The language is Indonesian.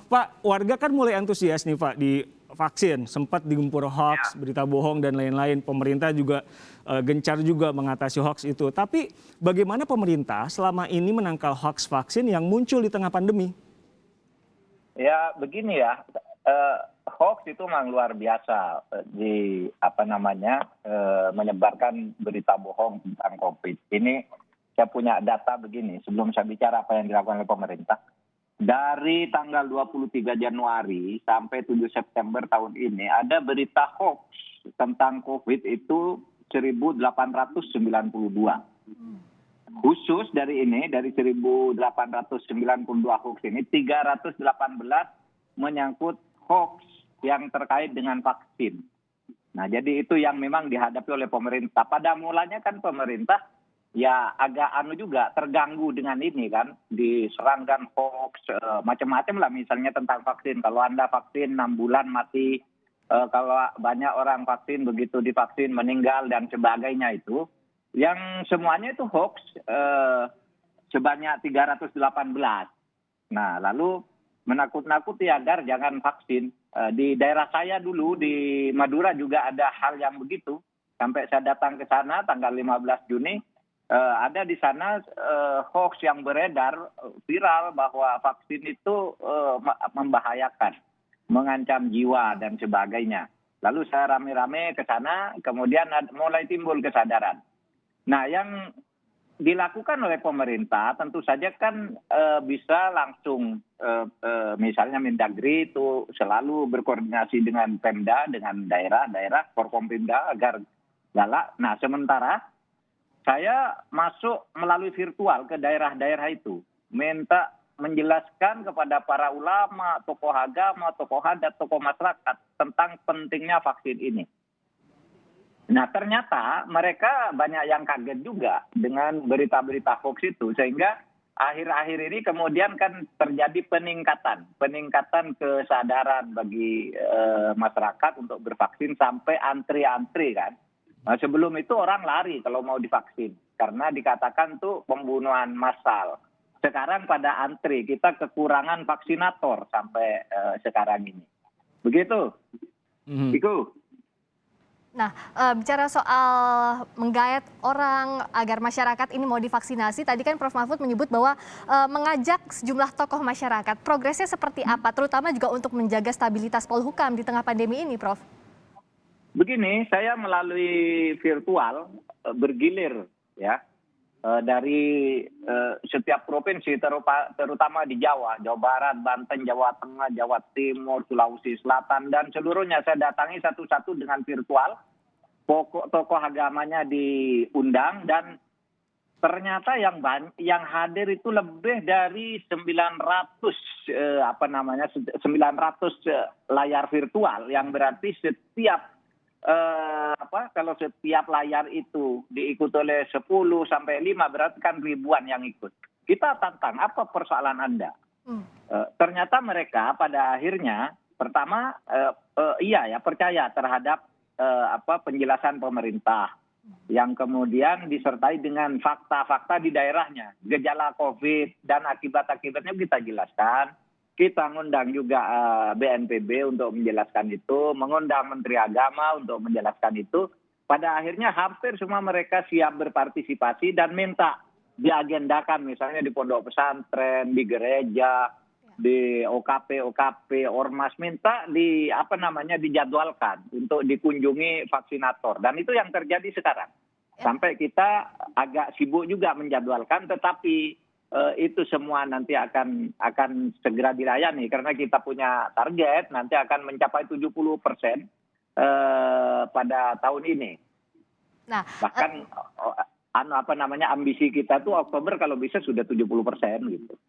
Pak, warga kan mulai antusias nih Pak di vaksin, sempat digempur hoax, berita bohong dan lain-lain. Pemerintah juga gencar juga mengatasi hoax itu. Tapi bagaimana pemerintah selama ini menangkal hoax vaksin yang muncul di tengah pandemi? Ya begini ya, hoax itu memang luar biasa di menyebarkan berita bohong tentang COVID. Ini saya punya data begini, sebelum saya bicara apa yang dilakukan oleh pemerintah. Dari tanggal 23 Januari sampai 7 September tahun ini ada berita hoax tentang COVID itu 1.892. Khusus dari 1.892 hoax ini 318 menyangkut hoax yang terkait dengan vaksin. Nah, jadi itu yang memang dihadapi oleh pemerintah. Pada mulanya kan pemerintah ya agak juga terganggu dengan ini kan, diserang dan hoax macam-macam lah, misalnya tentang vaksin. Kalau Anda vaksin 6 bulan mati, kalau banyak orang vaksin begitu divaksin meninggal dan sebagainya itu. Yang semuanya itu hoax sebanyak 318. Nah, lalu menakut-nakuti agar jangan vaksin. Di daerah saya dulu di Madura juga ada hal yang begitu. Sampai saya datang ke sana tanggal 15 Juni, ada di sana hoax yang beredar viral bahwa vaksin itu membahayakan, mengancam jiwa dan sebagainya. Lalu saya rame-rame ke sana, kemudian mulai timbul kesadaran. Nah, yang dilakukan oleh pemerintah tentu saja kan bisa langsung misalnya Mendagri itu selalu berkoordinasi dengan Pemda, dengan daerah-daerah, Forkompimda agar galak. Nah, sementara saya masuk melalui virtual ke daerah-daerah itu, minta menjelaskan kepada para ulama, tokoh agama, tokoh adat, tokoh masyarakat tentang pentingnya vaksin ini. Nah, ternyata mereka banyak yang kaget juga dengan berita-berita hoax itu, sehingga akhir-akhir ini kemudian kan terjadi peningkatan kesadaran bagi masyarakat untuk bervaksin sampai antri-antri kan. Nah, sebelum itu orang lari kalau mau divaksin karena dikatakan tuh pembunuhan massal. Sekarang pada antri, kita kekurangan vaksinator sampai sekarang ini. Begitu. Iku. Nah, bicara soal menggayat orang agar masyarakat ini mau divaksinasi, tadi kan Prof. Mahfud menyebut bahwa mengajak sejumlah tokoh masyarakat. Progresnya seperti apa, terutama juga untuk menjaga stabilitas Polhukam di tengah pandemi ini, Prof? Begini, saya melalui virtual bergilir ya dari setiap provinsi, terutama di Jawa Barat, Banten, Jawa Tengah, Jawa Timur, Sulawesi Selatan, dan seluruhnya saya datangi satu-satu dengan virtual. Tokoh agamanya diundang dan ternyata yang hadir itu lebih dari 900 layar virtual, yang berarti kalau setiap layar itu diikuti oleh 10 sampai 5 berarti kan ribuan yang ikut. Kita tantang, apa persoalan Anda? Ternyata mereka pada akhirnya pertama percaya terhadap penjelasan pemerintah yang kemudian disertai dengan fakta-fakta di daerahnya. Gejala COVID dan akibat-akibatnya kita jelaskan. Kita mengundang juga BNPB untuk menjelaskan itu, mengundang Menteri Agama untuk menjelaskan itu. Pada akhirnya hampir semua mereka siap berpartisipasi dan minta diagendakan misalnya di pondok pesantren, di gereja, di OKP, ormas, minta dijadwalkan untuk dikunjungi vaksinator. Dan itu yang terjadi sekarang. Sampai kita agak sibuk juga menjadwalkan, tetapi itu semua nanti akan segera dilayani karena kita punya target nanti akan mencapai 70% pada tahun ini. Nah, bahkan ambisi kita tuh Oktober kalau bisa sudah 70% gitu.